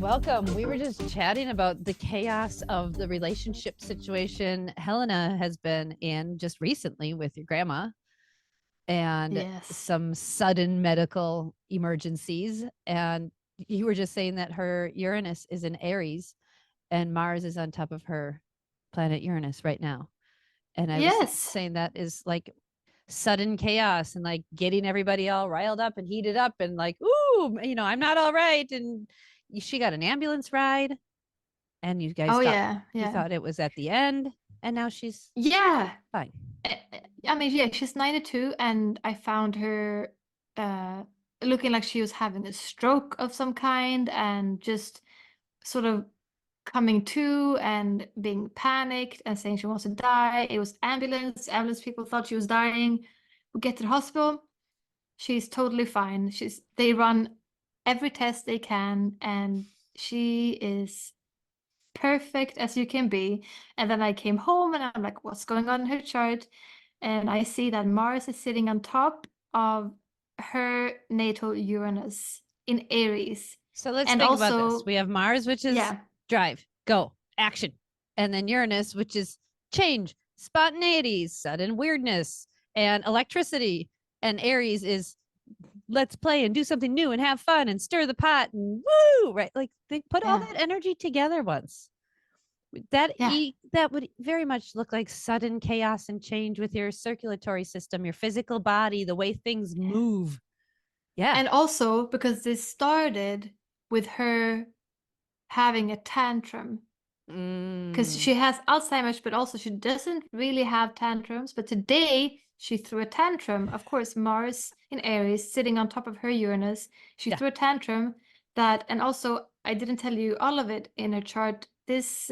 welcome. We were just chatting about the chaos of the relationship situation Helena has been in just recently with your grandma and some sudden medical emergencies. And you were just saying that her Uranus is in Aries and Mars is on top of her planet Uranus right now. And I was saying that is like sudden chaos and like getting everybody all riled up and heated up and like, ooh, I'm not all right. And she got an ambulance ride and you guys you thought it was at the end and now she's fine. I mean, she's 92 and I found her looking like she was having a stroke of some kind and just sort of coming to and being panicked and saying she wants to die. It was ambulance people thought she was dying. We get to the hospital, she's totally fine. They run every test they can and she is perfect as you can be. And then I came home and I'm like, what's going on in her chart? And I see that Mars is sitting on top of her natal Uranus in Aries. So let's think about this. We have Mars, which is drive, go, action. And then Uranus, which is change, spontaneity, sudden weirdness, and electricity. And Aries is let's play and do something new and have fun and stir the pot and woo, right? Like they put all that energy together once. That would very much look like sudden chaos and change with your circulatory system, your physical body, the way things move. Yeah. And also because this started with her having a tantrum. Because she has Alzheimer's, but also she doesn't really have tantrums. But today she threw a tantrum. Of course, Mars in Aries sitting on top of her Uranus. She threw a tantrum and also I didn't tell you all of it in her chart. This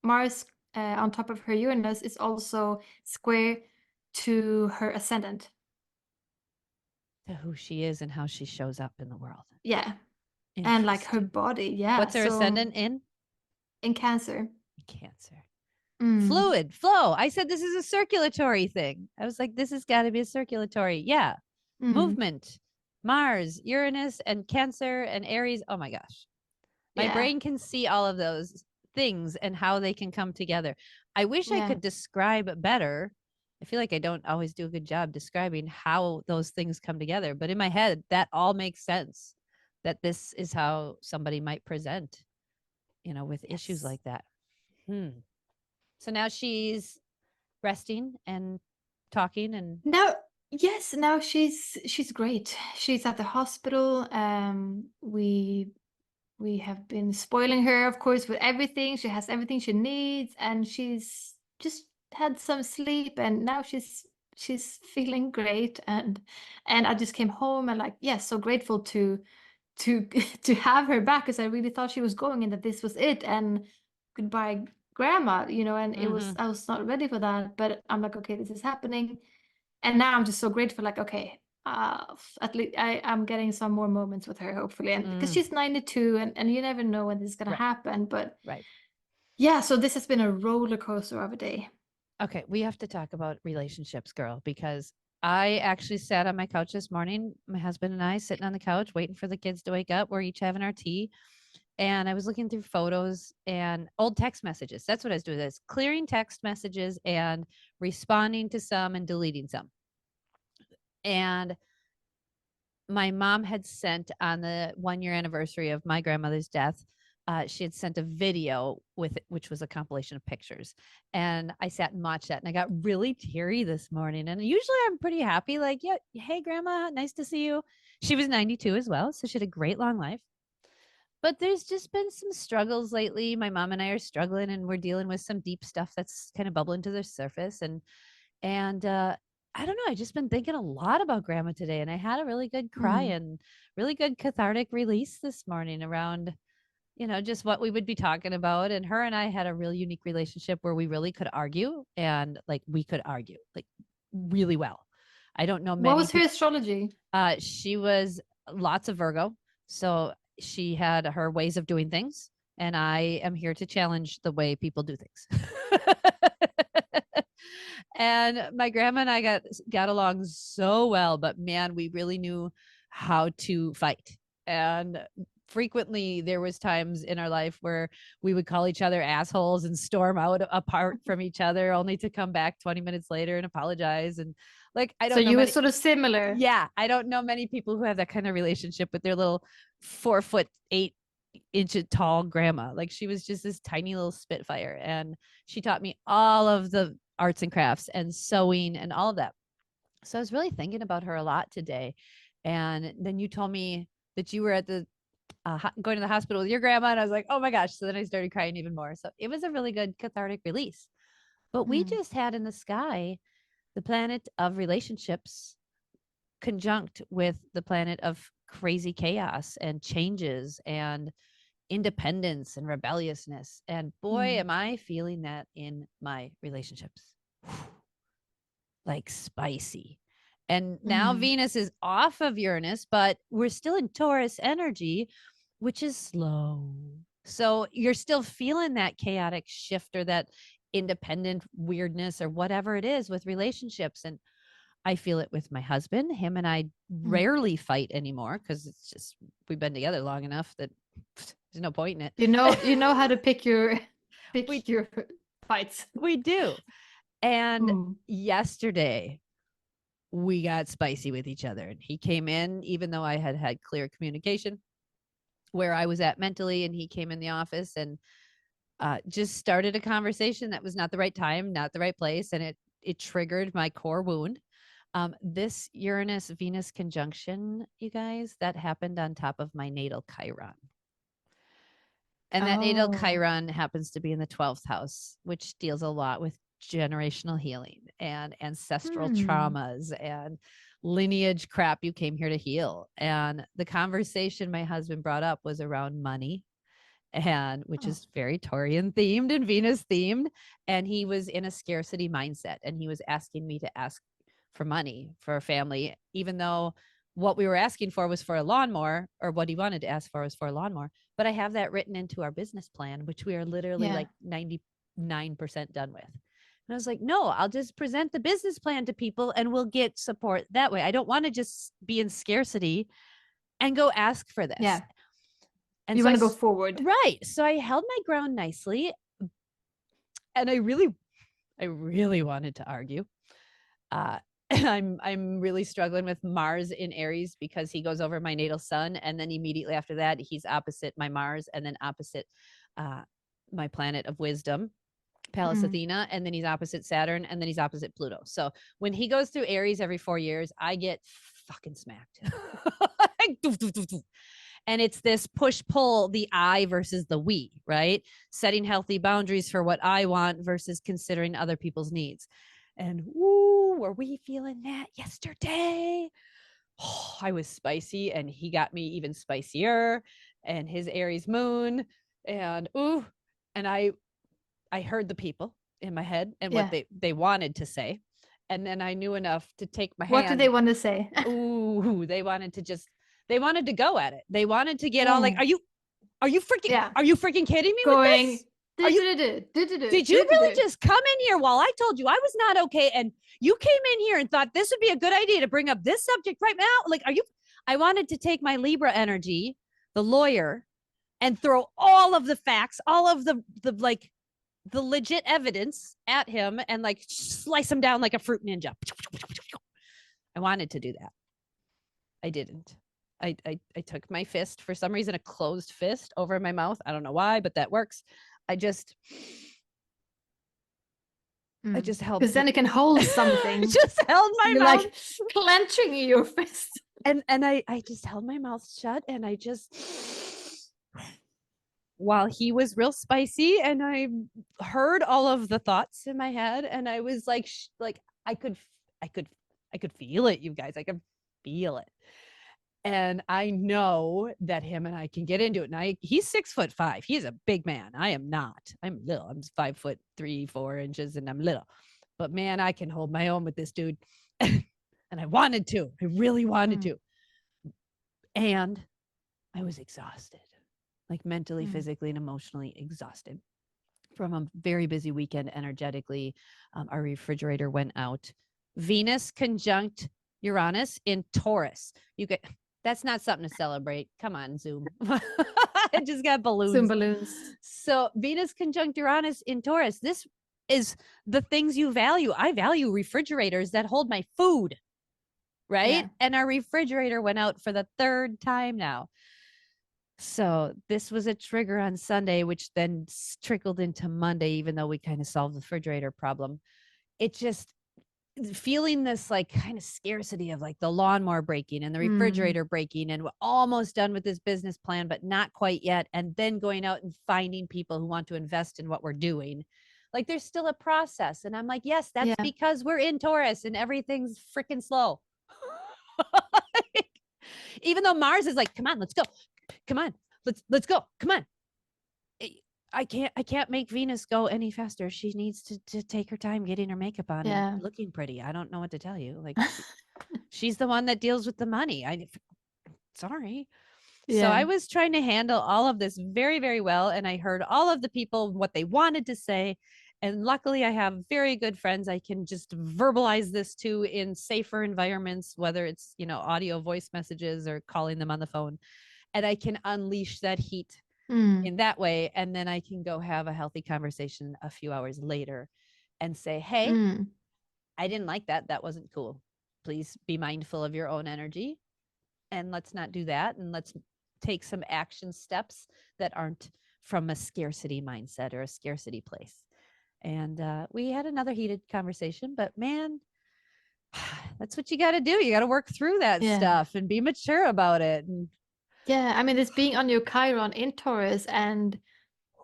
Mars on top of her Uranus is also square to her ascendant. To who she is and how she shows up in the world. Yeah. And like her body. Yeah. What's her ascendant in? In Cancer. Cancer. Fluid, flow. I said this is a circulatory thing. I was like, this has got to be a circulatory. Yeah. Movement. Mars, Uranus, and Cancer and Aries. Oh my gosh. My brain can see all of those things and how they can come together. I wish I could describe better. I feel like I don't always do a good job describing how those things come together. But in my head, that all makes sense. That this is how somebody might present, with issues like that. So now she's resting and talking and now she's great. She's at the hospital. We have been spoiling her, of course, with everything. She has everything she needs and she's just had some sleep and now she's feeling great and I just came home and so grateful to have her back because I really thought she was going and that this was it and goodbye grandma, and it was I was not ready for that, but I'm like, okay, this is happening. And now I'm just so grateful, like, okay, at least I'm getting some more moments with her, hopefully. And because she's 92 and you never know when this is gonna happen. But yeah, so this has been a roller coaster of a day. Okay, we have to talk about relationships, girl, because I actually sat on my couch this morning, my husband and I sitting on the couch waiting for the kids to wake up. We're each having our tea. And I was looking through photos and old text messages. That's what I was doing. Is clearing text messages and responding to some and deleting some. And my mom had sent on the 1-year anniversary of my grandmother's death. She had sent a video with it, which was a compilation of pictures. And I sat and watched that and I got really teary this morning. And usually I'm pretty happy. Like, yeah, hey, grandma, nice to see you. She was 92 as well. So she had a great long life. But there's just been some struggles lately. My mom and I are struggling and we're dealing with some deep stuff that's kind of bubbling to the surface. And I don't know. I've just been thinking a lot about grandma today. And I had a really good cry and really good cathartic release this morning around, just what we would be talking about. And her and I had a really unique relationship where we really could argue and we could argue really well. I don't know. What was her astrology? She was lots of Virgo. So she had her ways of doing things. And I am here to challenge the way people do things. And my grandma and I got along so well, but man, we really knew how to fight. And frequently there was times in our life where we would call each other assholes and storm out apart from each other, only to come back 20 minutes later and apologize. And like, I So don't know you were many, sort of similar. yeah, I don't know many people who have that kind of relationship with their little 4'8" tall grandma. Like, she was just this tiny little spitfire, and she taught me all of the arts and crafts and sewing and all of that. So I was really thinking about her a lot today. And then you told me that you were at the going to the hospital with your grandma, and I was like, oh my gosh. So then I started crying even more. So it was a really good cathartic release. But we just had in the sky the planet of relationships conjunct with the planet of crazy chaos and changes and independence and rebelliousness. And boy, am I feeling that in my relationships. Like, spicy. And now Venus is off of Uranus, but we're still in Taurus energy, which is slow. So you're still feeling that chaotic shift or that independent weirdness or whatever it is with relationships. And I feel it with my husband. Him and I rarely fight anymore because it's just, we've been together long enough that there's no point in it. You know how to pick your your fights. We do. And yesterday we got spicy with each other, and he came in, even though I had clear communication where I was at mentally, and he came in the office and just started a conversation that was not the right time, not the right place. And it triggered my core wound. This Uranus Venus conjunction, you guys, that happened on top of my natal Chiron. And that natal Chiron happens to be in the 12th house, which deals a lot with generational healing and ancestral traumas and lineage crap you came here to heal. And the conversation my husband brought up was around money, and which is very Taurian themed and Venus themed. And he was in a scarcity mindset, and he was asking me to ask for money for a family, even though what we were asking for was for a lawnmower, or what he wanted to ask for was for a lawnmower. But I have that written into our business plan, which we are literally like 99% done with. And I was like, no, I'll just present the business plan to people and we'll get support that way. I don't want to just be in scarcity and go ask for this. Yeah. And you so want to go forward. Right. So I held my ground nicely. And I really wanted to argue. And I'm really struggling with Mars in Aries because he goes over my natal sun. And then immediately after that, he's opposite my Mars, and then opposite my planet of wisdom, Pallas Athena, and then he's opposite Saturn, and then he's opposite Pluto. So when he goes through Aries every 4 years, I get fucking smacked. And it's this push-pull, the I versus the we, right? Setting healthy boundaries for what I want versus considering other people's needs. And woo, were we feeling that yesterday? Oh, I was spicy, and he got me even spicier, and his Aries moon, and and I heard the people in my head and what they wanted to say. And then I knew enough to take my hand. What did they want to say? They wanted to go at it. They wanted to get all like, are you freaking kidding me with this? Did you really just come in here while I told you I was not okay? And you came in here and thought this would be a good idea to bring up this subject right now? Like, I wanted to take my Libra energy, the lawyer, and throw all of the facts, all of the legit evidence at him and like slice him down like a fruit ninja. I wanted to do that. I didn't. I took my fist, for some reason, a closed fist over my mouth. I don't know why, but that works. I just held, because then it can hold something. Just held my mouth, like clenching your fist. And I just held my mouth shut, and I just, while he was real spicy, and I heard all of the thoughts in my head, and I was like I could feel it, you guys. I could feel it. And I know that him and I can get into it. And he's 6'5". He's a big man. I am not. I'm little. I'm 5'3-4" and I'm little. But man, I can hold my own with this dude. And I wanted to. I really wanted to. And I was exhausted, like mentally, physically, and emotionally exhausted from a very busy weekend energetically. Our refrigerator went out. Venus conjunct Uranus in Taurus. That's not something to celebrate. Come on, Zoom. I just got balloons. Zoom balloons. So Venus conjunct Uranus in Taurus. This is the things you value. I value refrigerators that hold my food, right? Yeah. And our refrigerator went out for the 3rd time now. So this was a trigger on Sunday, which then trickled into Monday, even though we kind of solved the refrigerator problem. It just feeling this like kind of scarcity of like the lawnmower breaking and the refrigerator breaking, and we're almost done with this business plan, but not quite yet. And then going out and finding people who want to invest in what we're doing. Like there's still a process. And I'm like, yes, that's because we're in Taurus and everything's freaking slow. Even though Mars is like, come on, let's go. Come on, let's go. Come on. I can't make Venus go any faster. She needs to take her time getting her makeup on and looking pretty. I don't know what to tell you. Like she's the one that deals with the money. Sorry. Yeah. So I was trying to handle all of this very, very well. And I heard all of the people, what they wanted to say. And luckily I have very good friends I can just verbalize this to in safer environments, whether it's, audio voice messages or calling them on the phone. And I can unleash that heat in that way. And then I can go have a healthy conversation a few hours later and say, hey, I didn't like that. That wasn't cool. Please be mindful of your own energy. And let's not do that. And let's take some action steps that aren't from a scarcity mindset or a scarcity place. And we had another heated conversation, but man, that's what you got to do. You got to work through that stuff and be mature about it. And I mean, this being on your Chiron in Taurus, and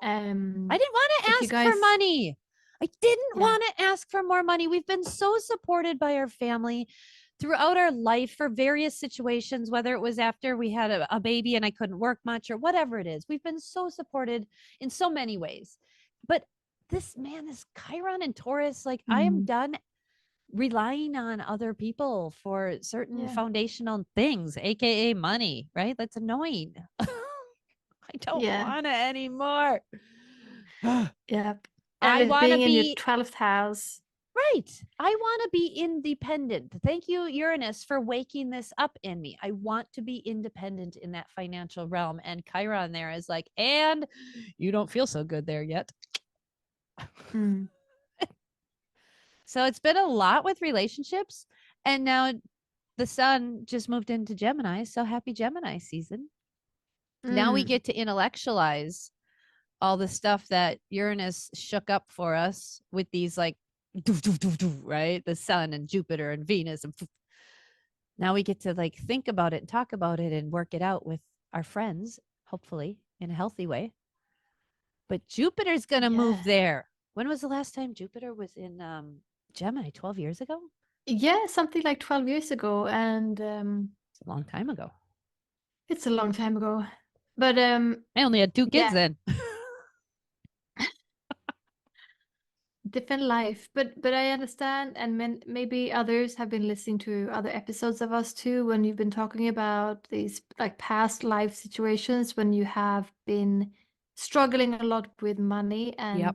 I didn't want to ask for money. I didn't want to ask for more money. We've been so supported by our family throughout our life for various situations, whether it was after we had a baby and I couldn't work much or whatever it is. We've been so supported in so many ways. But this Chiron and Taurus, like I am done relying on other people for certain foundational things, aka money, right? That's annoying. I don't want it anymore. Yep. I want to be in your 12th house. Right. I want to be independent. Thank you, Uranus, for waking this up in me. I want to be independent in that financial realm. And Chiron there is like, and you don't feel so good there yet. So it's been a lot with relationships. And now the sun just moved into Gemini. So happy Gemini season. Now we get to intellectualize all the stuff that Uranus shook up for us with these like, right? The sun and Jupiter and Venus. And now we get to like think about it and talk about it and work it out with our friends, hopefully in a healthy way. But Jupiter's going to move there. When was the last time Jupiter was in Gemini? 12 years ago? Yeah, something like 12 years ago. And it's a long time ago. It's a long time ago. But I only had 2 kids then. Different life, but I understand, and maybe others have been listening to other episodes of us too, when you've been talking about these like past life situations when you have been struggling a lot with money and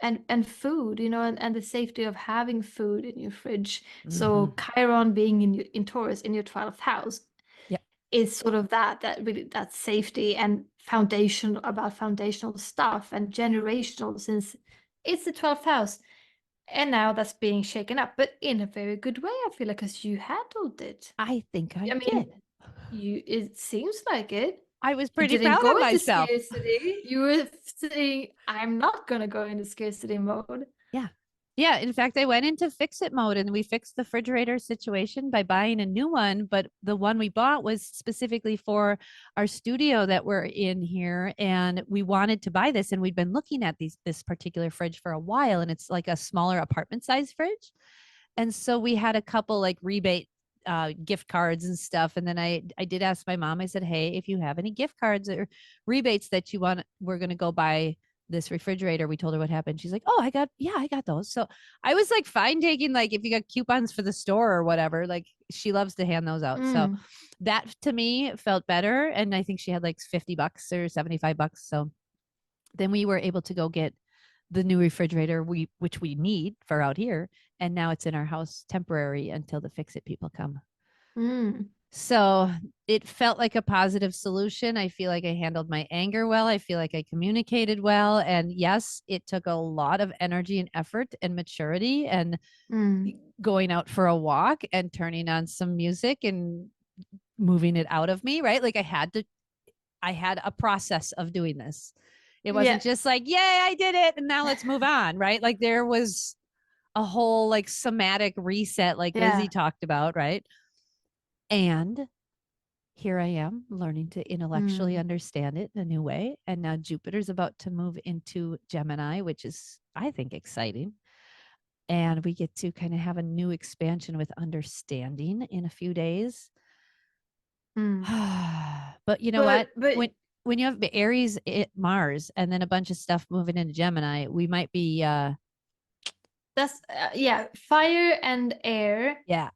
and food, and the safety of having food in your fridge. So Chiron being in Taurus in your 12th house is sort of that safety and foundational stuff and generational, since it's the 12th house. And now that's being shaken up, but in a very good way, I feel like, because you handled it. I think I did. It seems like it. I was pretty proud of myself. Scarcity. You were saying, I'm not going to go into scarcity mode. Yeah. In fact, I went into fix-it mode and we fixed the refrigerator situation by buying a new one. But the one we bought was specifically for our studio that we're in here. And we wanted to buy this. And we'd been looking at this particular fridge for a while. And it's like a smaller apartment size fridge. And so we had a couple like rebate gift cards and stuff. And then I did ask my mom, I said, hey, if you have any gift cards or rebates that you want, we're going to go buy this refrigerator. We told her what happened. She's like, oh, I got those. So I was like fine taking, like, if you got coupons for the store or whatever, like she loves to hand those out. So that to me felt better. And I think she had like $50 or $75. So then we were able to go get the new refrigerator which we need for out here. And now it's in our house temporary until the fix-it people come. So it felt like a positive solution. I feel like I handled my anger well. I feel like I communicated well. And yes, it took a lot of energy and effort and maturity and Mm. going out for a walk and turning on some music and moving it out of me, right? Like I had a process of doing this. It Yeah. wasn't just like, yay, I did it. And now let's move on, right? Like there was a whole like somatic reset, like Yeah. Lizzie talked about, right? And here I am learning to intellectually Mm. understand it in a new way. And now Jupiter's about to move into Gemini, which is, I think, exciting. And we get to kind of have a new expansion with understanding in a few days. Mm. But you know what? But When you have Aries, Mars, and then a bunch of stuff moving into Gemini, we might be, that's yeah, fire and air. yeah,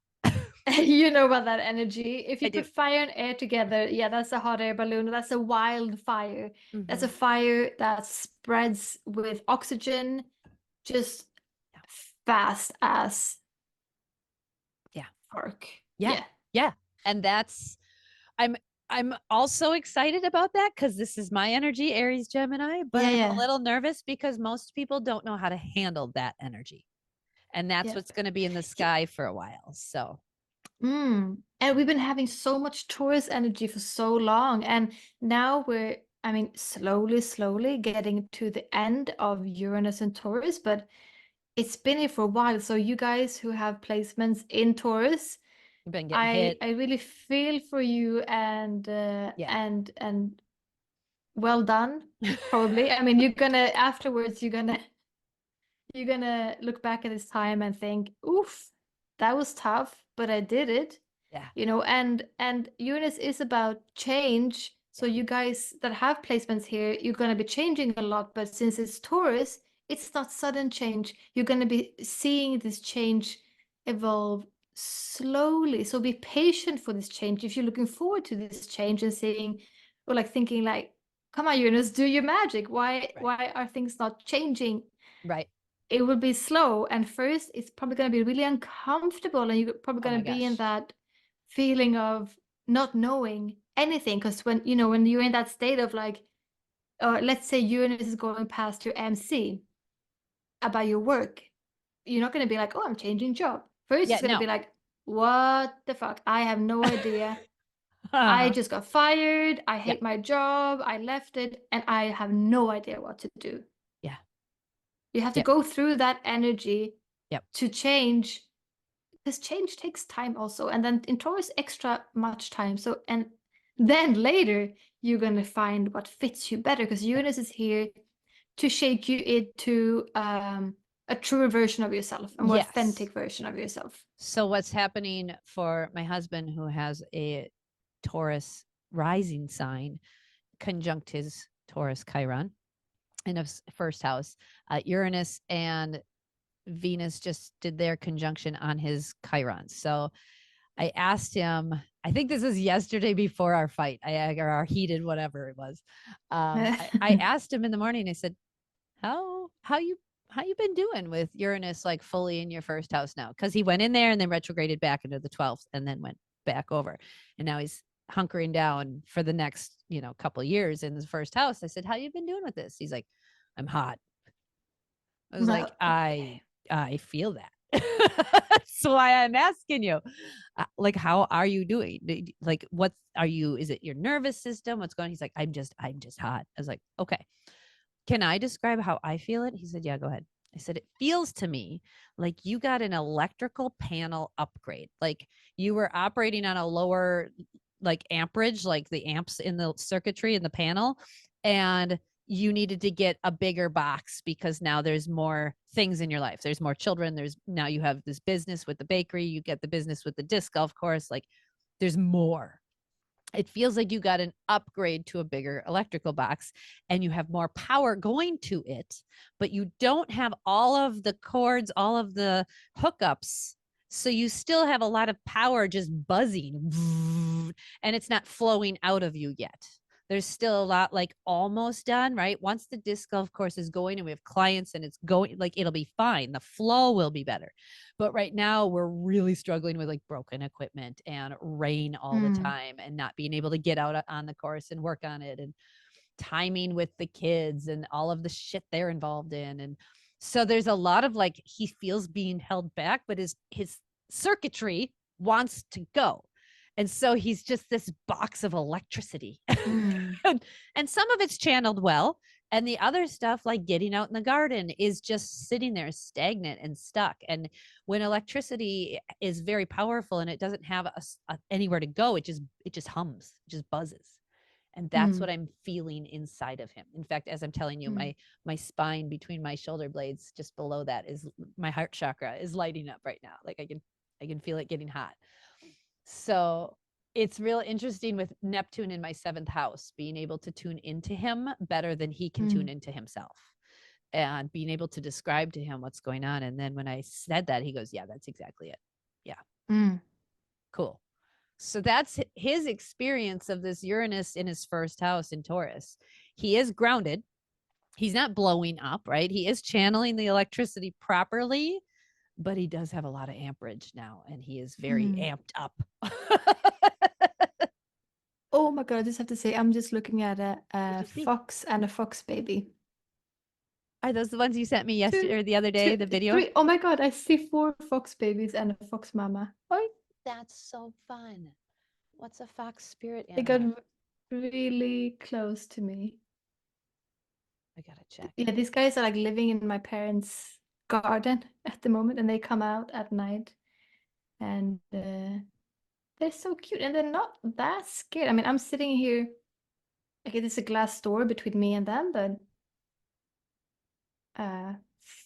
You know about that energy. If I you do. put fire and air together, yeah, that's a hot air balloon. That's a wildfire. That's a Mm-hmm. fire that spreads with oxygen just Yeah, fast as yeah, fuck. yeah, Yeah. yeah. And that's I'm I'm also excited about that because this is my energy, Aries Gemini, but Yeah, I'm a yeah. little nervous because most people don't know how to handle that energy. And that's Yeah. what's going to be in the sky for a while. So, And we've been having so much Taurus energy for so long. And now we're, I mean, slowly getting to the end of Uranus and Taurus, but it's been here for a while. So you guys who have placements in Taurus, you've been getting hit. I really feel for you and Yeah. well done, probably. I mean, you're gonna afterwards you're gonna look back at this time and think, oof, that was tough, but I did it. Yeah. You know, and Uranus is about change. So Yeah. you guys that have placements here, you're gonna be changing a lot, but since it's Taurus, it's not sudden change. You're gonna be seeing this change evolve slowly. So be patient for this change. If you're looking forward to this change and seeing or like thinking like, come on, Uranus, do your magic. Right. Why are things not changing? Right. It will be slow and first it's probably going to be really uncomfortable and you're probably Oh going my to be in gosh. that feeling of not knowing anything because when you know when you're in that state of like let's say Uranus is going past your MC about your work, you're not going to be like, oh, I'm changing job. First Yeah. it's going to No. be like, what the fuck, I have no idea. I Uh-huh. just got fired, I Yeah. hate my job, I left it and I have no idea what to do. Yeah. You have to Yep. go through that energy Yep. to change because change takes time also and then in Taurus extra much time, so and then later you're going to find what fits you better because Yeah. Uranus is here to shake you into a truer version of yourself, a more Yes. authentic version of yourself. So what's happening for my husband who has a Taurus rising sign conjunct his Taurus Chiron in a first house, Uranus and Venus just did their conjunction on his Chiron. So I asked him, I think this is yesterday before our fight, or our heated whatever it was. I asked him in the morning, I said, how you been doing with Uranus like fully in your first house now? Because he went in there and then retrograded back into the 12th and then went back over. And now he's hunkering down for the next, couple years in his first house. I said, how you been doing with this? He's like, I'm hot. I was like, Okay. I feel that. That's why I'm asking you. Like, how are you doing? Like, what are you? Is it your nervous system? What's going on? He's like, I'm just hot. I was like, okay. Can I describe how I feel it? He said, yeah, go ahead. I said, it feels to me like you got an electrical panel upgrade. Like you were operating on a lower like amperage, like the amps in the circuitry in the panel. And you needed to get a bigger box because now there's more things in your life. There's more children. There's now you have this business with the bakery. You get the business with the disc golf course. Like there's more. It feels like you got an upgrade to a bigger electrical box and you have more power going to it, but you don't have all of the cords, all of the hookups. So you still have a lot of power just buzzing and it's not flowing out of you yet. There's still a lot like almost done, right? Once the disc golf course is going and we have clients and it's going, like it'll be fine. The flow will be better. But right now we're really struggling with like broken equipment and rain all the time and not being able to get out on the course and work on it, and timing with the kids and all of the shit they're involved in. And so there's a lot of like, he feels being held back, but his circuitry wants to go. And so he's just this box of electricity. And some of it's channeled well. And the other stuff, like getting out in the garden, is just sitting there stagnant and stuck. And when electricity is very powerful and it doesn't have anywhere to go, it just hums, it just buzzes. And that's what I'm feeling inside of him. In fact, as I'm telling you, my spine between my shoulder blades, just below that, is my heart chakra is lighting up right now. Like I can feel it getting hot. So it's real interesting with Neptune in my 7th house, being able to tune into him better than he can tune into himself, and being able to describe to him what's going on. And then when I said that, he goes, yeah, that's exactly it. Yeah. Cool. So that's his experience of this Uranus in his 1st house in Taurus. He is grounded. He's not blowing up, right? He is channeling the electricity properly, but he does have a lot of amperage now, and he is very amped up. Oh my God, I just have to say, I'm just looking at a fox and a fox baby. Are those the ones you sent me yesterday or the other day, the video? 3. Oh my God, I see 4 fox babies and a fox mama. Oh, that's so fun. What's a fox spirit they got animal? really close to me. I gotta check. Yeah, these guys are like living in my parents' garden at the moment, and they come out at night, and they're so cute, and they're not that scared. I mean, I'm sitting here, okay, there's a glass door between me and them, but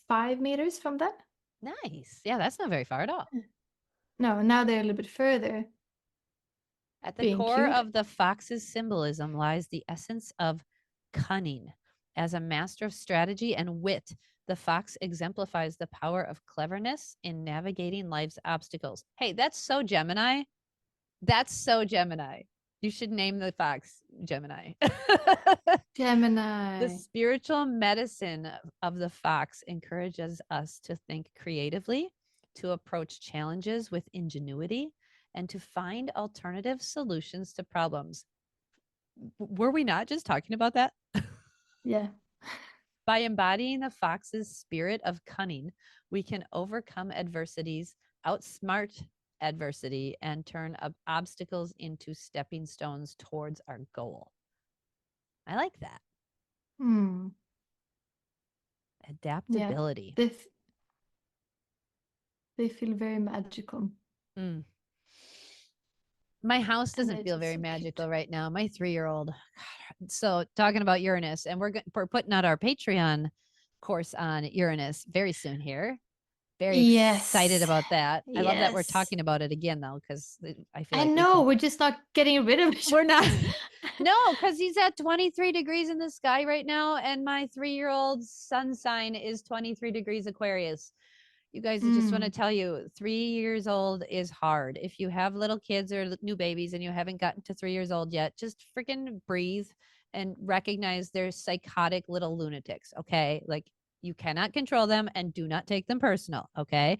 5 meters from them. Nice. Yeah, that's not very far at all. No, now they're a little bit further. At the core of the fox's symbolism lies the essence of cunning. As a master of strategy and wit, the fox exemplifies the power of cleverness in navigating life's obstacles. Hey, that's so Gemini. That's so Gemini. You should name the fox Gemini. Gemini. The spiritual medicine of the fox encourages us to think creatively, to approach challenges with ingenuity, and to find alternative solutions to problems. Were we not just talking about that? Yeah. By embodying the fox's spirit of cunning, we can overcome adversities, outsmart adversity, and turn obstacles into stepping stones towards our goal. I like that. Adaptability. Yeah, they feel very magical. My house doesn't feel very magical right now. My 3-year-old. So talking about Uranus, and we're putting out our Patreon course on Uranus very soon here. Very excited about that. I love that we're talking about it again, though, because I feel like I know we're just not getting rid of it. We're not. No, because he's at 23 degrees in the sky right now, and my 3-year-old's sun sign is 23 degrees Aquarius. You guys, I just want to tell you, 3 years old is hard. If you have little kids or new babies and you haven't gotten to 3 years old yet, just freaking breathe and recognize they're psychotic little lunatics. Okay. Like, you cannot control them, and do not take them personal. Okay.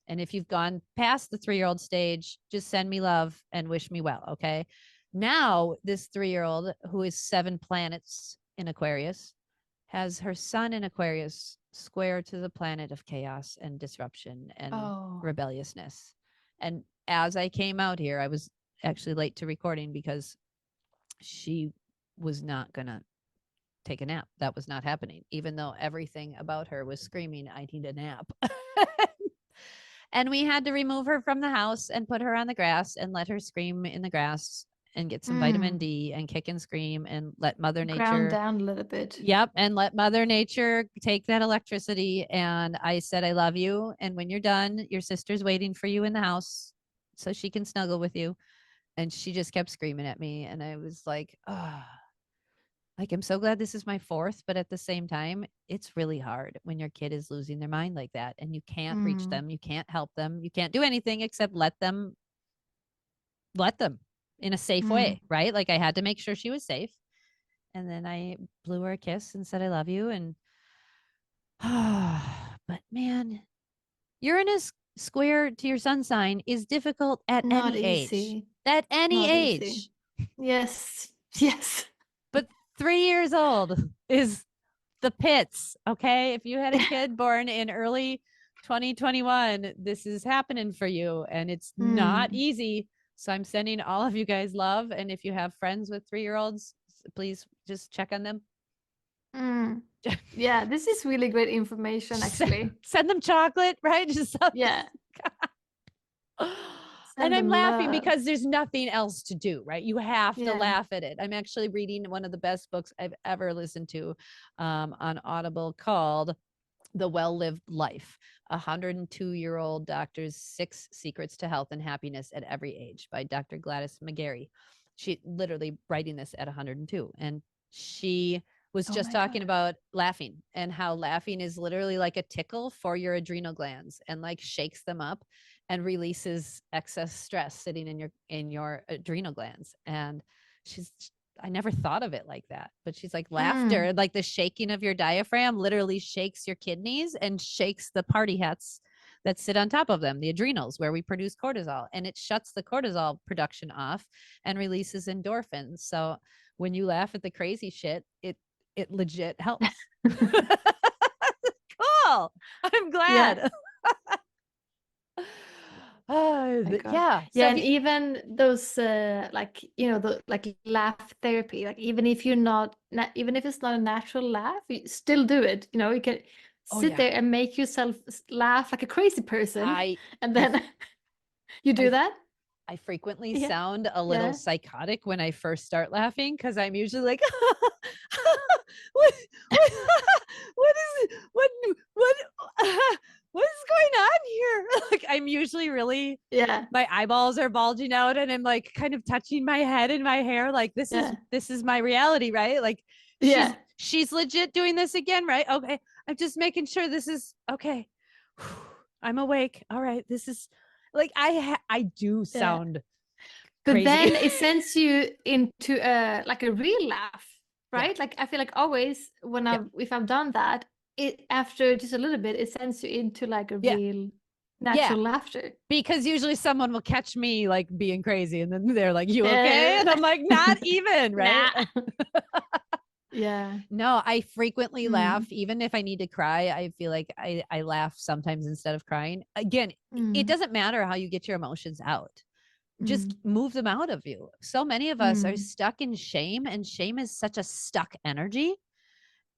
And if you've gone past the 3-year-old stage, just send me love and wish me well. Okay. Now, this 3-year-old, who is 7 planets in Aquarius, has her sun in Aquarius square to the planet of chaos and disruption and rebelliousness. And as I came out here, I was actually late to recording because she was not going to take a nap. That was not happening, even though everything about her was screaming, I need a nap. And we had to remove her from the house and put her on the grass and let her scream in the grass and get some vitamin D and kick and scream and let Mother Nature ground down a little bit. Yep. And let Mother Nature take that electricity. And I said, I love you. And when you're done, your sister's waiting for you in the house so she can snuggle with you. And she just kept screaming at me. And I was like, oh, like, I'm so glad this is my 4th, but at the same time, it's really hard when your kid is losing their mind like that and you can't reach them. You can't help them. You can't do anything except let them in a safe way, right? Like, I had to make sure she was safe. And then I blew her a kiss and said, I love you. And, but man, Uranus square to your sun sign is difficult at Not any age. easy. At any Not age. easy. Yes. Yes. But 3 years old is the pits. Okay. If you had a kid born in early 2021, this is happening for you and it's not easy. So I'm sending all of you guys love. And if you have friends with 3-year-olds, please just check on them. Yeah, this is really great information, actually. Send them chocolate, right? Just yeah. And I'm laughing because there's nothing else to do, right? You have to Yeah. laugh at it. I'm actually reading one of the best books I've ever listened to on Audible called The Well-Lived Life, 102-year-old doctor's 6 secrets to health and happiness at every age by Dr. Gladys McGarry. She literally writing this at 102. And she was just talking about laughing and how laughing is literally like a tickle for your adrenal glands and like shakes them up and releases excess stress sitting in your adrenal glands. And I never thought of it like that, but she's like laughter, like the shaking of your diaphragm literally shakes your kidneys and shakes the party hats that sit on top of them, the adrenals where we produce cortisol, and it shuts the cortisol production off and releases endorphins. So when you laugh at the crazy shit, it legit helps. Cool. I'm glad. Yeah. Yeah, and even those like the like laugh therapy, like even if you're not even if it's not a natural laugh, you still do it. You can sit there and make yourself laugh like a crazy person, and then you do that. I frequently sound a little psychotic when I first start laughing because I'm usually like, what is going on here? Like I'm usually really, my eyeballs are bulging out and I'm like kind of touching my head and my hair. Like this is my reality, right? Like she's legit doing this again, right? Okay. I'm just making sure this is okay. I'm awake. All right. This is like, I do sound but then it sends you into like a real laugh, right? Like I feel like always when if I've done that, it after just a little bit, it sends you into like a real natural laughter. Because usually someone will catch me like being crazy and then they're like, you okay? And I'm like, not even, right? Yeah. No, I frequently laugh. Even if I need to cry, I feel like I laugh sometimes instead of crying. Again, it doesn't matter how you get your emotions out. Just move them out of you. So many of us are stuck in shame, and shame is such a stuck energy.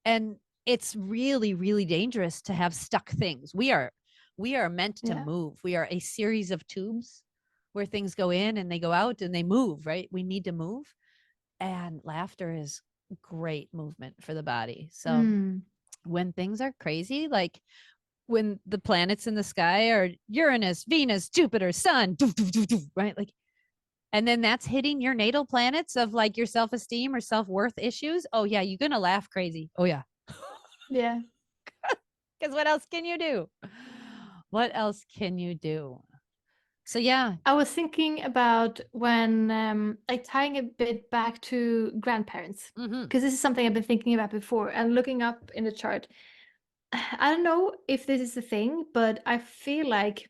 And it's really, really dangerous to have stuck things. We are meant to move. We are a series of tubes where things go in and they go out and they move, right? We need to move. And laughter is great movement for the body. So when things are crazy, like when the planets in the sky are Uranus, Venus, Jupiter, Sun, right? Like, and then that's hitting your natal planets of like your self-esteem or self-worth issues. Oh yeah, you're gonna laugh crazy. Oh yeah. Yeah. Because what else can you do? What else can you do? So yeah. I was thinking about when like tying a bit back to grandparents, because this is something I've been thinking about before and looking up in the chart. I don't know if this is a thing, but I feel like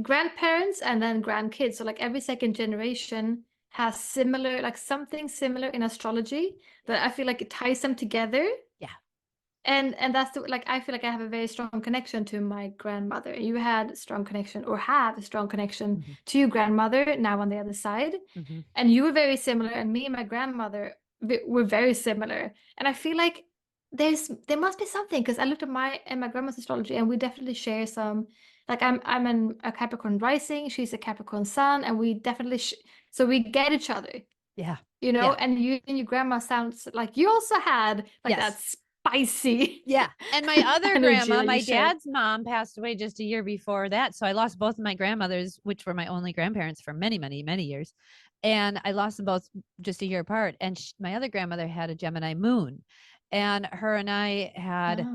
grandparents and then grandkids, so like every second generation has similar, like something similar in astrology that I feel like it ties them together. And that's like I feel like I have a very strong connection to my grandmother. You had a strong connection or have a strong connection to your grandmother now on the other side. And you were very similar, and me and my grandmother were very similar. And I feel like there must be something, because I looked at my grandma's astrology and we definitely share some, like I'm a Capricorn rising, she's a Capricorn sun, and we definitely so we get each other. And you and your grandma sounds like you also had like that spicy. And my other grandma, my dad's mom, passed away just a year before that. So I lost both of my grandmothers, which were my only grandparents for many, many, many years. And I lost them both just a year apart. And my other grandmother had a Gemini moon, and her and I had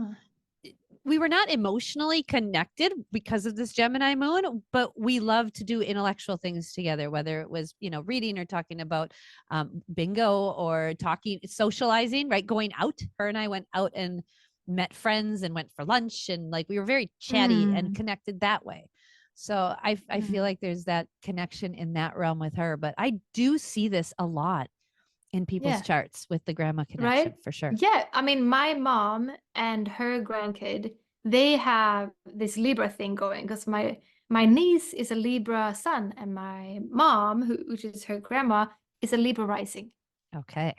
we were not emotionally connected because of this Gemini moon, but we love to do intellectual things together, whether it was, reading or talking about bingo or talking, socializing, right? Going out. Her and I went out and met friends and went for lunch, and like we were very chatty and connected that way. So I feel like there's that connection in that realm with her, but I do see this a lot in people's charts with the grandma connection, right? for sure. Yeah, I mean, my mom and her grandkid, they have this Libra thing going because my niece is a Libra sun, and my mom, which is her grandma, is a Libra rising. Okay.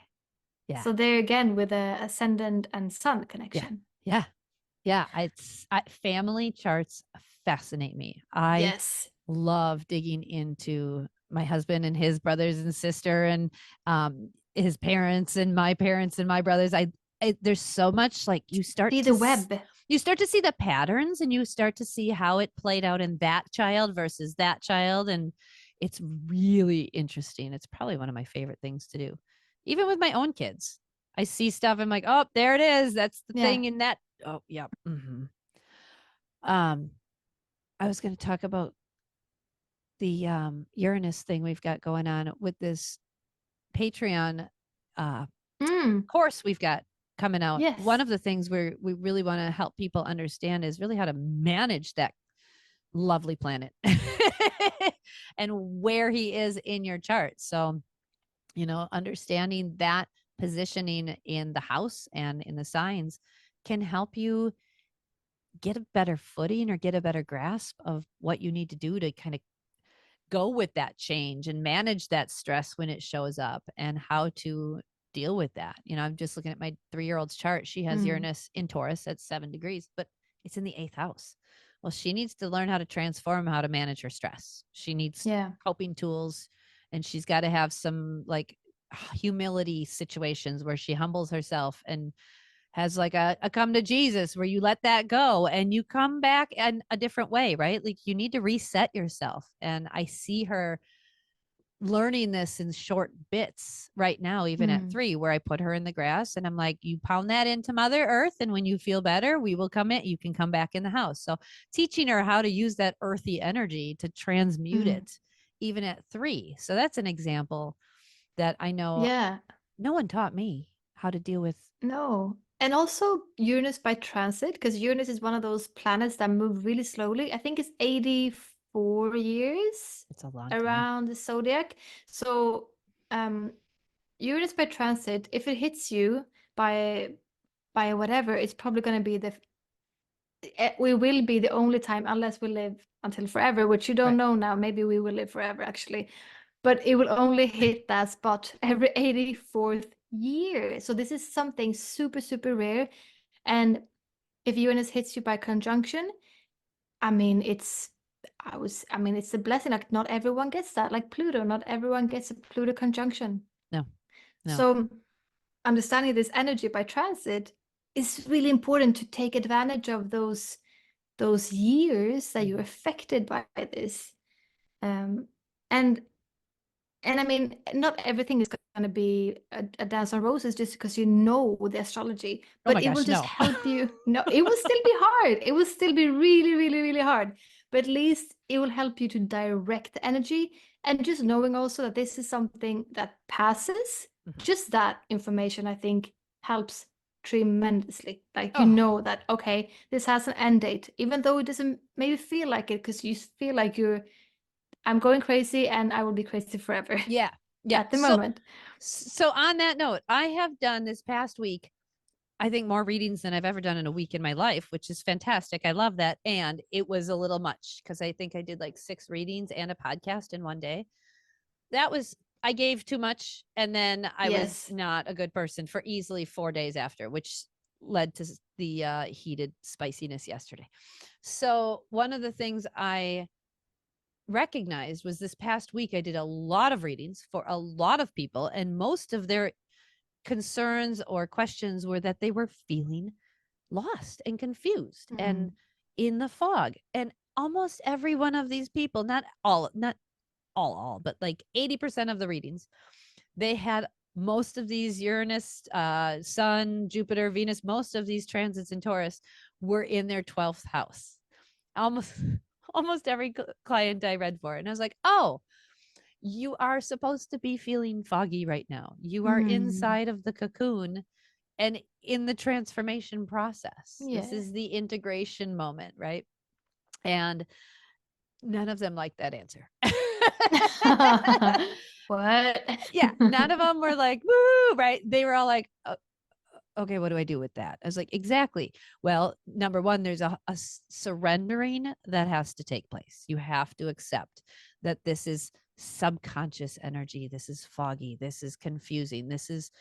Yeah. So there again with a ascendant and sun Yeah. connection. Yeah. Yeah. Family charts fascinate me. I Yes. love digging into my husband and his brothers and sister, and his parents and my brothers. There's so much, like, you start See to the web. you start to see the patterns, and you start to see how it played out in that child versus that child, and it's really interesting. It's probably one of my favorite things to do, even with my own kids. I see stuff, I'm like, oh, there it is, that's the Yeah. thing in that. Oh yeah. I was going to talk about the Uranus thing we've got going on with this Patreon course we've got coming out. Yes. One of the things we really want to help people understand is really how to manage that lovely planet and where he is in your chart. So, understanding that positioning in the house and in the signs can help you get a better footing or get a better grasp of what you need to do to kind of go with that change and manage that stress when it shows up, and how to deal with that. I'm just looking at my 3-year-old's chart. She has Uranus in Taurus at 7 degrees, but it's in the 8th house. Well, she needs to learn how to transform, how to manage her stress. She needs coping tools, and she's got to have some like humility situations where she humbles herself and has like a come to Jesus where you let that go and you come back in a different way, right? Like, you need to reset yourself. And I see her learning this in short bits right now, even at 3, where I put her in the grass and I'm like, you pound that into Mother Earth, and when you feel better, we will come in, you can come back in the house. So teaching her how to use that earthy energy to transmute it even at 3. So that's an example that I know no one taught me how to deal with. No. And also Uranus by transit, because Uranus is one of those planets that move really slowly. I think it's 84 years It's a long around the zodiac. So Uranus by transit, if it hits you by whatever, it's probably going to be we will be the only time, unless we live until forever, which you don't know now. Maybe we will live forever, actually. But it will only hit that spot every 84th year. So this is something super, super rare. And if Uranus hits you by conjunction, I mean, it's a blessing. Like, not everyone gets that. Like Pluto, not everyone gets a Pluto conjunction. No. So understanding this energy by transit is really important to take advantage of those years that you're affected by this. And I mean, not everything is going to be a dance on roses just because you know the astrology, but it will just help you. No, it will still be hard. It will still be really, really, really hard. But at least it will help you to direct the energy, and just knowing also that this is something that passes. Just that information, I think, helps tremendously. Like, you know that, okay, this has an end date, even though it doesn't maybe feel like it, because you feel like I'm going crazy and I will be crazy forever. Yeah. At the moment. So on that note, I have done this past week, I think, more readings than I've ever done in a week in my life, which is fantastic. I love that. And it was a little much because I think I did like 6 readings and a podcast in one day. I gave too much. And then I was not a good person for easily 4 days after, which led to the heated spiciness yesterday. So one of the things I recognized was this past week, I did a lot of readings for a lot of people, and most of their concerns or questions were that they were feeling lost and confused and in the fog. And almost every one of these people, not all, but like 80% of the readings, they had most of these Uranus, Sun, Jupiter, Venus, most of these transits in Taurus were in their 12th house. Almost almost every client I read for. And I was like, oh, you are supposed to be feeling foggy right now. You are Mm. inside of the cocoon and in the transformation process. This Yeah. is the integration moment, right? And none of them liked that answer. What? Yeah, none of them were like, woo, right? They were all like, okay, what do I do with that? I was like, exactly. Well, number one, there's a surrendering that has to take place. You have to accept that this is subconscious energy. This is foggy. This is confusing. This is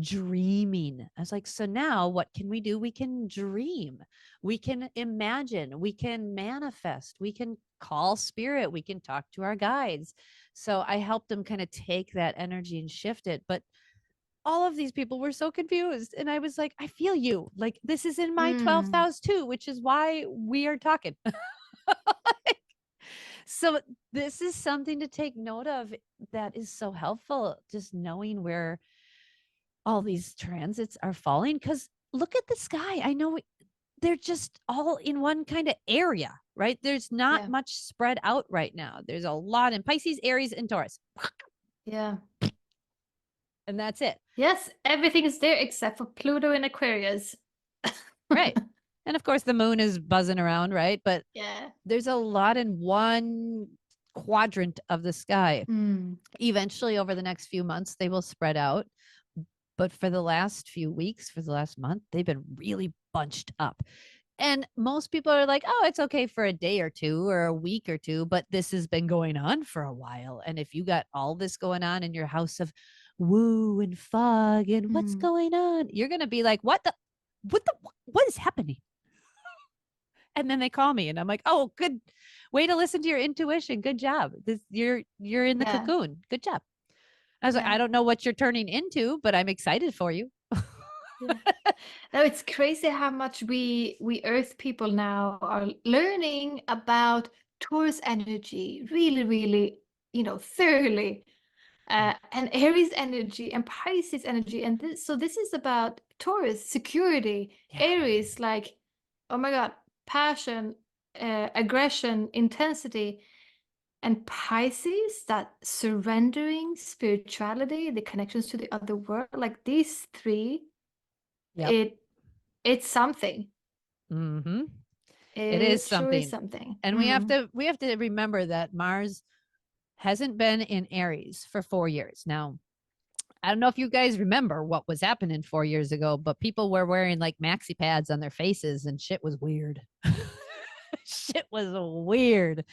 dreaming. I was like, so now what can we do? We can dream. We can imagine. We can manifest. We can call spirit. We can talk to our guides. So I helped them kind of take that energy and shift it. But all of these people were so confused. And I was like, I feel you. Like, this is in my 12th Mm. house too, which is why we are talking. So, this is something to take note of that is so helpful. Just knowing where all these transits are falling. Because look at the sky. I know they're just all in one kind of area, right? There's not Yeah. much spread out right now. There's a lot in Pisces, Aries, and Taurus. Yeah. And that's it. Yes, everything is there except for Pluto in Aquarius. Right. And of course, the moon is buzzing around, right? But Yeah. there's a lot in one quadrant of the sky. Mm. Eventually, over the next few months, they will spread out. But for the last few weeks, for the last month, they've been really bunched up. And most people are like, oh, it's okay for a day or two or a week or two, but this has been going on for a while. And if you got all this going on in your house of woo and fog and what's Mm. going on, you're going to be like, what is happening? And then they call me and I'm like, oh, good way to listen to your intuition. Good job. You're in the Yeah. cocoon. Good job. I was like, Yeah. I don't know what you're turning into, but I'm excited for you. Yeah. No, it's crazy how much we Earth people now are learning about Taurus energy really, really, thoroughly. And Aries energy and Pisces energy. And this is about Taurus, security, Yeah. Aries, like, oh my God, passion, aggression, intensity, and Pisces, that surrendering spirituality, the connections to the other world, like these three, Yep. it it's something. Mm-hmm. It is It sure is something. something. And Mm. we have to remember that Mars hasn't been in Aries for 4 years. Now, I don't know if you guys remember what was happening 4 years ago, but people were wearing like maxi pads on their faces and shit was weird. Shit was weird.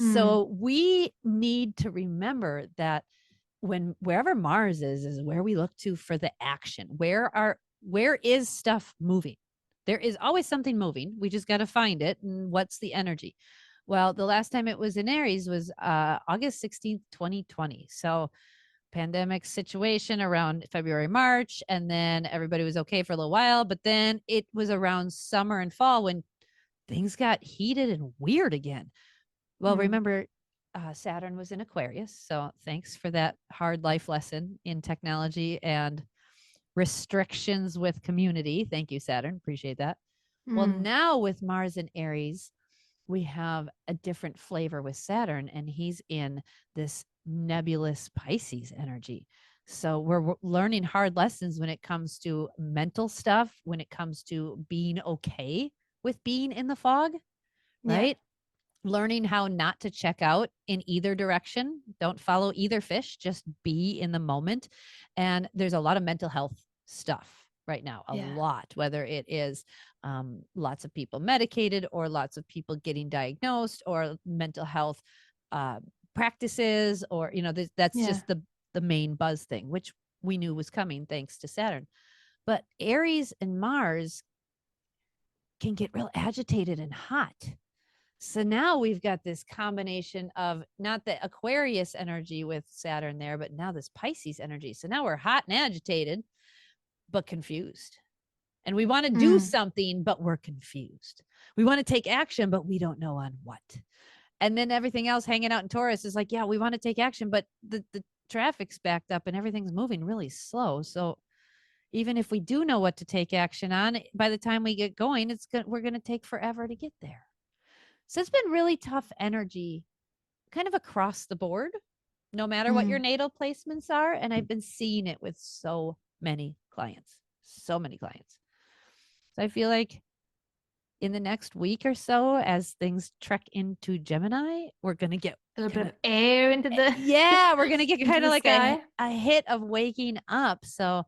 Mm. So we need to remember that wherever Mars is where we look to for the action. Where is stuff moving? There is always something moving. We just got to find it. And what's the energy? Well, the last time it was in Aries was August 16th, 2020. So pandemic situation around February, March, and then everybody was okay for a little while. But then it was around summer and fall when things got heated and weird again. Well, Mm. remember, Saturn was in Aquarius. So thanks for that hard life lesson in technology and restrictions with community. Thank you, Saturn. Appreciate that. Well, Mm. now with Mars and Aries, we have a different flavor with Saturn, and he's in this nebulous Pisces energy. So we're learning hard lessons when it comes to mental stuff, when it comes to being okay with being in the fog, Yeah. right? Learning how not to check out in either direction. Don't follow either fish, just be in the moment. And there's a lot of mental health stuff right now, a Yeah. lot, whether it is lots of people medicated or lots of people getting diagnosed or mental health uh, practices, or, that's Yeah. just the main buzz thing, which we knew was coming thanks to Saturn. But Aries and Mars can get real agitated and hot. So now we've got this combination of not the Aquarius energy with Saturn there, but now this Pisces energy. So now we're hot and agitated, but confused. And we want to do Mm. something, but we're confused. We want to take action, but we don't know on what. And then everything else hanging out in Taurus is like, yeah, we want to take action, but the traffic's backed up and everything's moving really slow. So even if we do know what to take action on, by the time we get going, we're going to take forever to get there. So it's been really tough energy kind of across the board, no matter what your natal placements are. And I've been seeing it with so many clients. So I feel like in the next week or so, as things trek into Gemini, we're going to get a little bit of air into the we're going to get kind of like a hit of waking up. So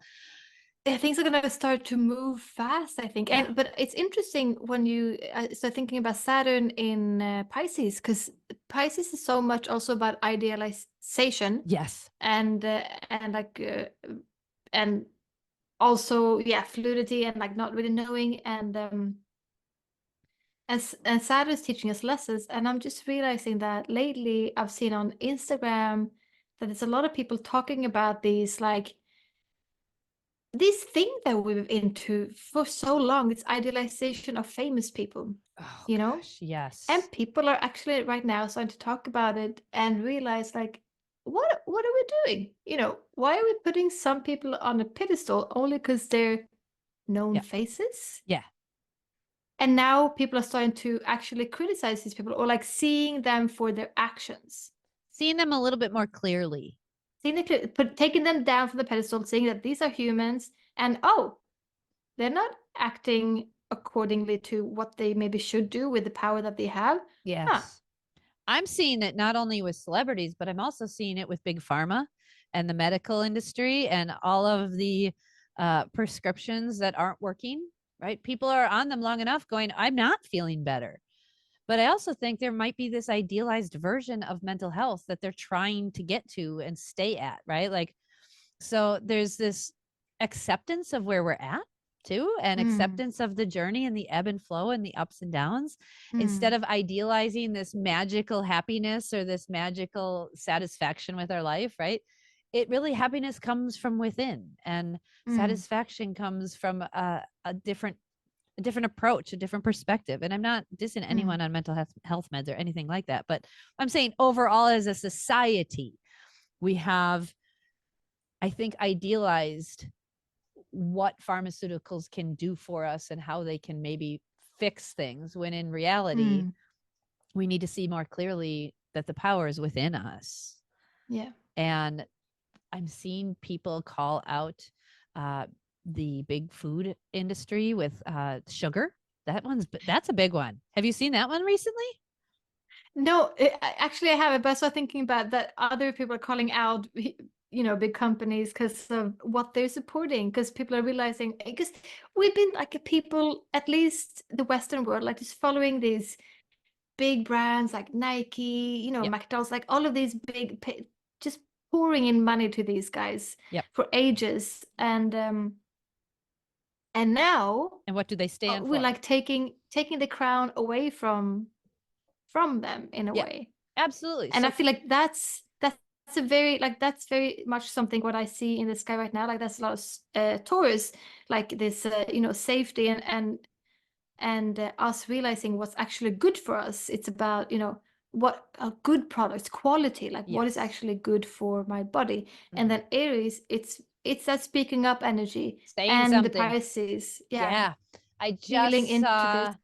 things are going to start to move fast, I think. And but it's interesting when you start thinking about Saturn in Pisces, because Pisces is so much also about idealization. Yes. And also fluidity and like not really knowing, and Saturn is teaching us lessons. And I'm just realizing that lately I've seen on Instagram that there's a lot of people talking about these this thing that we've into for so long. It's idealization of famous people. Oh, you know gosh, yes. And people are actually right now starting to talk about it and realize, like, what are we doing? Why are we putting some people on a pedestal only because they're known faces? Yeah. And now people are starting to actually criticize these people, or like seeing them for their actions. Seeing them a little bit more clearly. Taking them down from the pedestal, seeing that these are humans, and they're not acting accordingly to what they maybe should do with the power that they have. Yes. Huh. I'm seeing it not only with celebrities, but I'm also seeing it with big pharma and the medical industry and all of the prescriptions that aren't working, right? People are on them long enough going, I'm not feeling better. But I also think there might be this idealized version of mental health that they're trying to get to and stay at, right? Like, so there's this acceptance of where we're at too, and acceptance of the journey and the ebb and flow and the ups and downs, instead of idealizing this magical happiness or this magical satisfaction with our life, right? It really, happiness comes from within, and satisfaction comes from a different approach, a different perspective. And I'm not dissing anyone on mental health meds or anything like that, but I'm saying overall as a society, we have, I think, idealized what pharmaceuticals can do for us and how they can maybe fix things, when in reality, we need to see more clearly that the power is within us. Yeah. And I'm seeing people call out the big food industry with sugar. That's a big one. Have you seen that one recently? No, actually I haven't, but I started thinking about that other people are calling out big companies because of what they're supporting, because people are realizing, because we've been like people, at least the Western world, like just following these big brands like Nike, McDonald's, like all of these big, just pouring in money to these guys for ages. And now, and what do they stand for? We're like taking the crown away from them in a way. Absolutely. And I feel like that's very much something what I see in the sky right now. Like there's a lot of Taurus, like this safety and us realizing what's actually good for us. It's about what are good products, quality, like what is actually good for my body. And then Aries, it's that speaking up energy. Saying and something. The Pisces, I just feeling saw into this.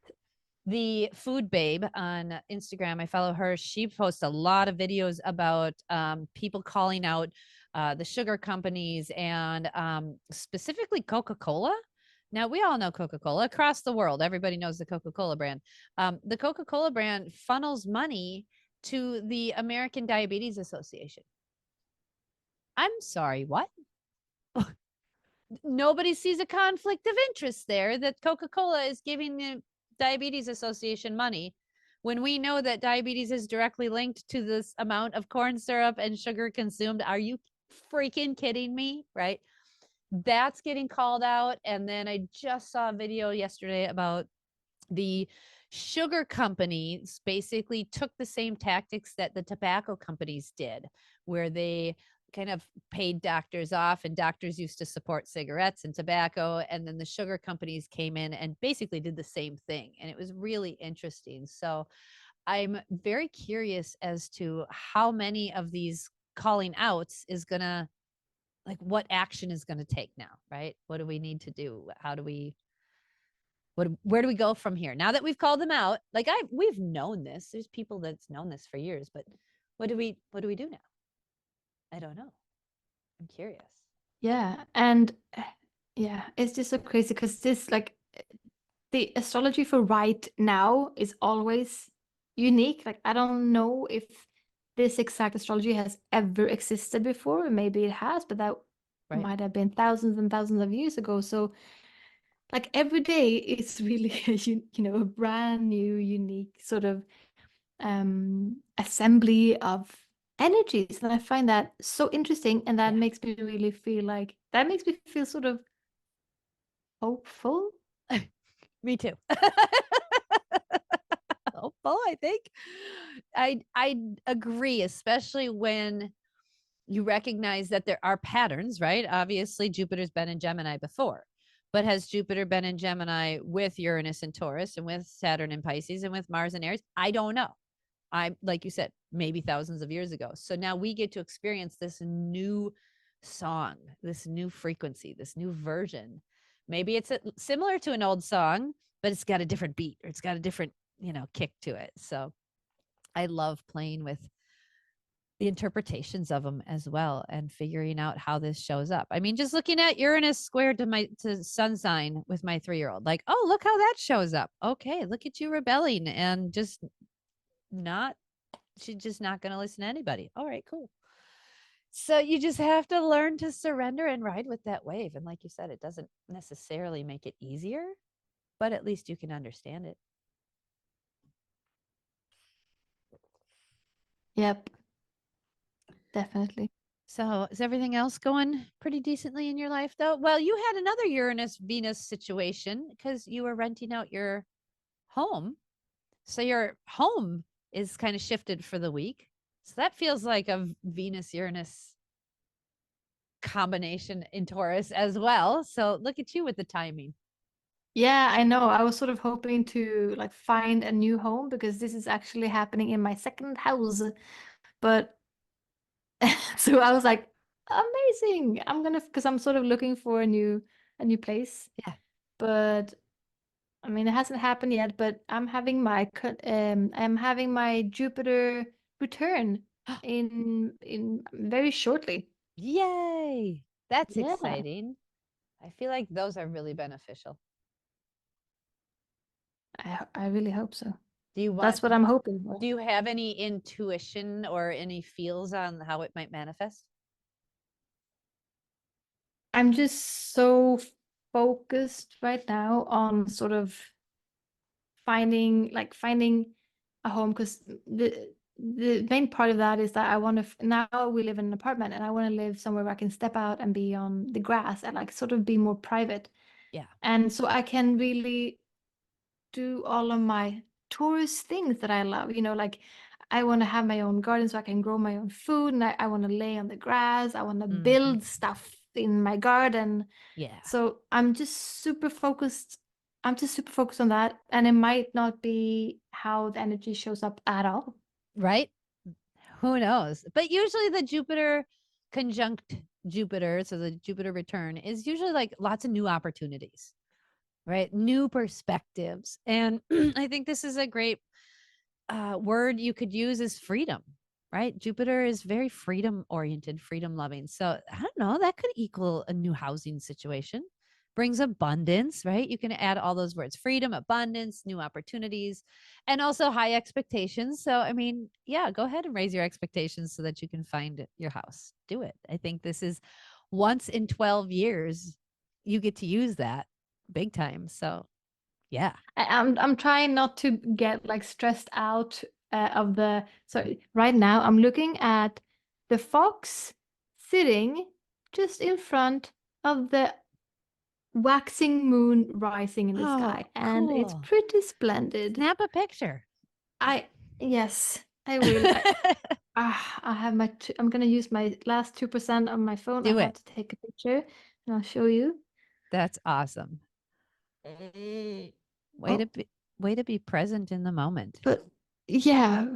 The Food Babe on Instagram. I follow her. She posts a lot of videos about people calling out the sugar companies and specifically Coca-Cola. Now, we all know Coca-Cola across the world. Everybody knows the Coca-Cola brand. The Coca-Cola brand funnels money to the American Diabetes Association. I'm sorry, what? Nobody sees a conflict of interest there, that Coca-Cola is giving the Diabetes Association money when we know that diabetes is directly linked to this amount of corn syrup and sugar consumed. Are you freaking kidding me? Right? That's getting called out. And then I just saw a video yesterday about the sugar companies basically took the same tactics that the tobacco companies did, where they kind of paid doctors off, and doctors used to support cigarettes and tobacco. And then the sugar companies came in and basically did the same thing. And it was really interesting. So I'm very curious as to how many of these calling outs is going to like what action is going to take now, right? What do we need to do? How do we where do we go from here? Now that we've called them out, like we've known this. There's people that's known this for years, but what do we do now? I don't know. I'm curious. Yeah, and yeah, it's just so crazy because this like the astrology for right now is always unique. Like I don't know if this exact astrology has ever existed before. Maybe it has, but that Right. might have been thousands and thousands of years ago. So like every day it's really a brand new, unique sort of assembly of energies. And I find that so interesting. And that Yeah. makes me really feel like that makes me feel sort of hopeful. Me too. Hopeful, I think. I agree, especially when you recognize that there are patterns, right? Obviously, Jupiter's been in Gemini before, but has Jupiter been in Gemini with Uranus and Taurus and with Saturn and Pisces and with Mars and Aries? I don't know. I, like you said, maybe thousands of years ago. So now we get to experience this new song, this new frequency, this new version. Maybe it's similar to an old song, but it's got a different beat or it's got a different, kick to it. So I love playing with the interpretations of them as well and figuring out how this shows up. I mean, just looking at Uranus squared to sun sign with my 3-year-old, like, oh, look how that shows up. Okay, look at you rebelling and just not, she's just not going to listen to anybody. All right, cool. So you just have to learn to surrender and ride with that wave. And like you said, it doesn't necessarily make it easier, but at least you can understand it. Yep, definitely. So is everything else going pretty decently in your life though? Well, you had another Uranus Venus situation because you were renting out your home. So your home is kind of shifted for the week. So that feels like a Venus Uranus combination in Taurus as well. So look at you with the timing. Yeah, I know. I was sort of hoping to like find a new home because this is actually happening in my second house. But so I was like, amazing. Because I'm sort of looking for a new place. Yeah. But I mean, it hasn't happened yet, but I'm having my Jupiter return in very shortly. Yay. That's Yeah, exciting. I feel like those are really beneficial. I really hope so. Do you want That's what I'm hoping for. do you have any intuition or any feels on how it might manifest? I'm just so focused right now on sort of finding a home because the main part of that is that I want to now we live in an apartment and I want to live somewhere where I can step out and be on the grass and like sort of be more private. Yeah. And so I can really do all of my tourist things that I love. Like I want to have my own garden so I can grow my own food and I want to lay on the grass. I want to Mm-hmm. build stuff in my garden. Yeah. So I'm just super focused. I'm just super focused on that. And it might not be how the energy shows up at all. Right? Who knows? But usually the Jupiter conjunct Jupiter, so the Jupiter return is usually like lots of new opportunities, right? New perspectives. And I think this is a great word you could use is freedom, right? Jupiter is very freedom oriented, freedom loving. So I don't know, that could equal a new housing situation. Brings abundance, right? You can add all those words: freedom, abundance, new opportunities, and also high expectations. So, I mean, yeah, go ahead and raise your expectations so that you can find your house. Do it. I think this is once in 12 years, you get to use that big time. So, yeah. I'm trying not to get like stressed out of the. So right now I'm looking at the fox sitting just in front of the waxing moon rising in the Oh, sky, and it's cool. pretty splendid. Snap a picture. I Yes, I will. I have I'm gonna use my last 2% on my phone. I Do have it. to take a picture and I'll show you. That's awesome. Way to Oh, be way to be present in the moment. but yeah.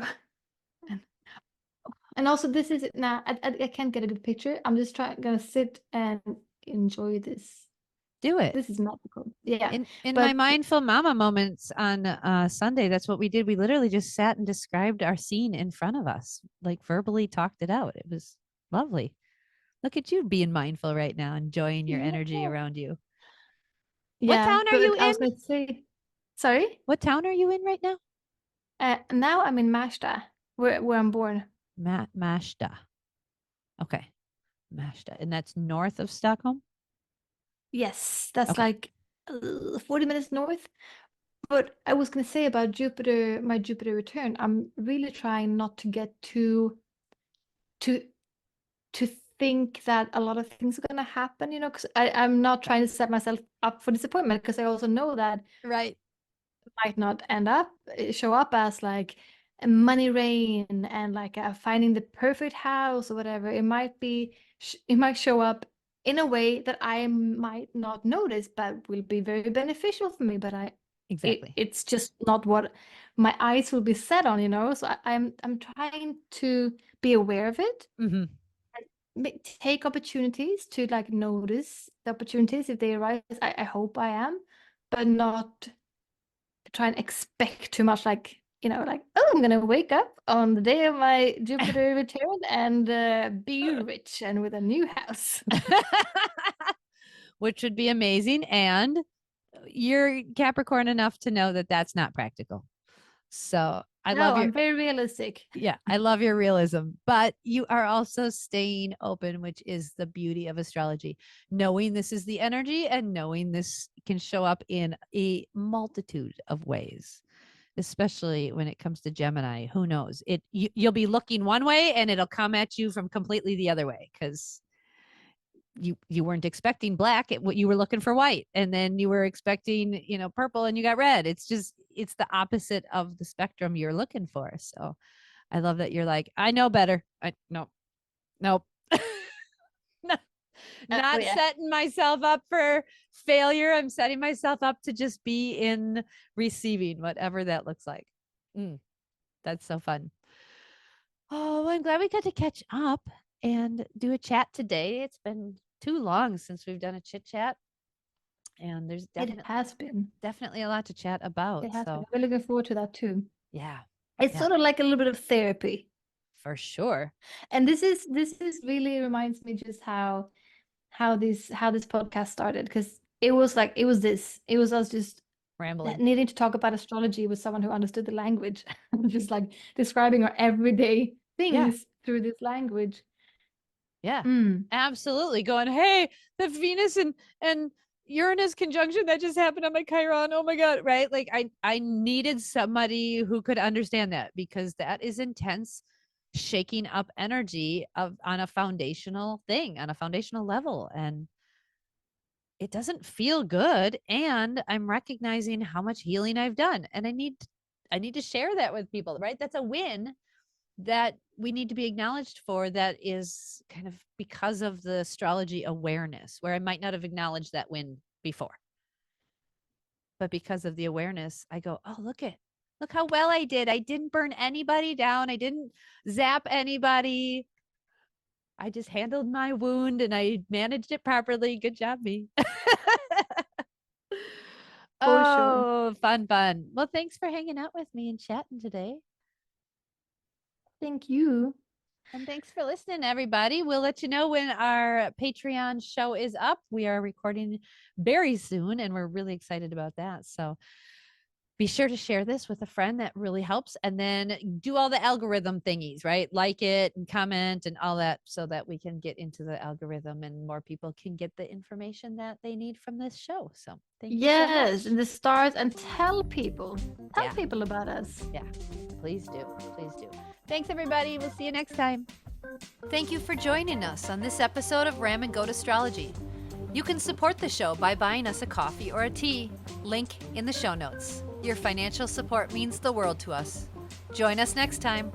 And also, this is now. I can't get a good picture. I'm just gonna sit and enjoy this. Do it. This is magical. Yeah, In my but mindful mama moments on Sunday, that's what we did. We literally just sat and described our scene in front of us, like verbally talked it out. It was lovely. Look at you being mindful right now, enjoying your energy yeah, around you. What yeah. town are you But I in? was gonna say, sorry. What town are you in right now? Now I'm in Märsta, where I'm born. Mashta. Okay. Mashta. And that's north of Stockholm? Yes, that's Okay. like 40 minutes north. But I was gonna say about Jupiter, my Jupiter return. I'm really trying not to get to to think that a lot of things are gonna happen, because I'm not trying to set myself up for disappointment because I also know that Right. might not show up as like a money rain and like finding the perfect house or whatever. It might show up in a way that I might not notice, but will be very beneficial for me. But Exactly. it's just not what my eyes will be set on, So I'm trying to be aware of it, Mm-hmm. take opportunities to like notice the opportunities if they arise. I hope I am, but not try and expect too much, like, like, oh, I'm gonna wake up on the day of my Jupiter return and be rich and with a new house. Which would be amazing. And you're Capricorn enough to know that that's not practical. So I No, love your, I'm very realistic. yeah, I love your realism, but you are also staying open, which is the beauty of astrology. Knowing this is the energy and knowing this can show up in a multitude of ways, especially when it comes to Gemini. Who knows? You'll be looking one way and it'll come at you from completely the other way because you weren't expecting black, you were looking for white, and then you were expecting purple and you got red. It's the opposite of the spectrum you're looking for. So I love that you're like, I know better. Nope. Nope. Oh Not yeah. setting myself up for failure. I'm setting myself up to just be in receiving, whatever that looks like. That's so fun. Oh, I'm glad we got to catch up and do a chat today. It's been too long since we've done a chit chat, and there's It has been. definitely a lot to chat about. It has been. So We're looking forward to that too. yeah, It's yeah, sort of like a little bit of therapy. for sure. And this is really reminds me just how this podcast started, because it was us just Rambling. needing to talk about astrology with someone who understood the language, just like describing our everyday Yeah, things through this language. yeah, Mm. absolutely. Going, hey, the Venus and Uranus conjunction that just happened on my Chiron. Oh my god, right? Like I needed somebody who could understand that because that is intense, shaking up energy on a foundational thing, on a foundational level, and it doesn't feel good. And I'm recognizing how much healing I've done, and I need to share that with people, right? That's a win that we need to be acknowledged for, that is kind of because of the astrology awareness, where I might not have acknowledged that win before, but because of the awareness I go, oh, look how well I did. I didn't burn anybody down. I didn't zap anybody. I just handled my wound and I managed it properly. Good job, me. For sure. Oh, fun. Well, thanks for hanging out with me and chatting today. Thank you. And thanks for listening, everybody. We'll let you know when our Patreon show is up. We are recording very soon, and we're really excited about that. So be sure to share this with a friend. That really helps. And then do all the algorithm thingies, right? Like it and comment and all that, so that we can get into the algorithm and more people can get the information that they need from this show. So thank you so much. Yes, and the stars, and tell people Yeah. people about us. Yeah, please do. Please do. Thanks, everybody. We'll see you next time. Thank you for joining us on this episode of Ram and Goat Astrology. You can support the show by buying us a coffee or a tea. Link in the show notes. Your financial support means the world to us. Join us next time.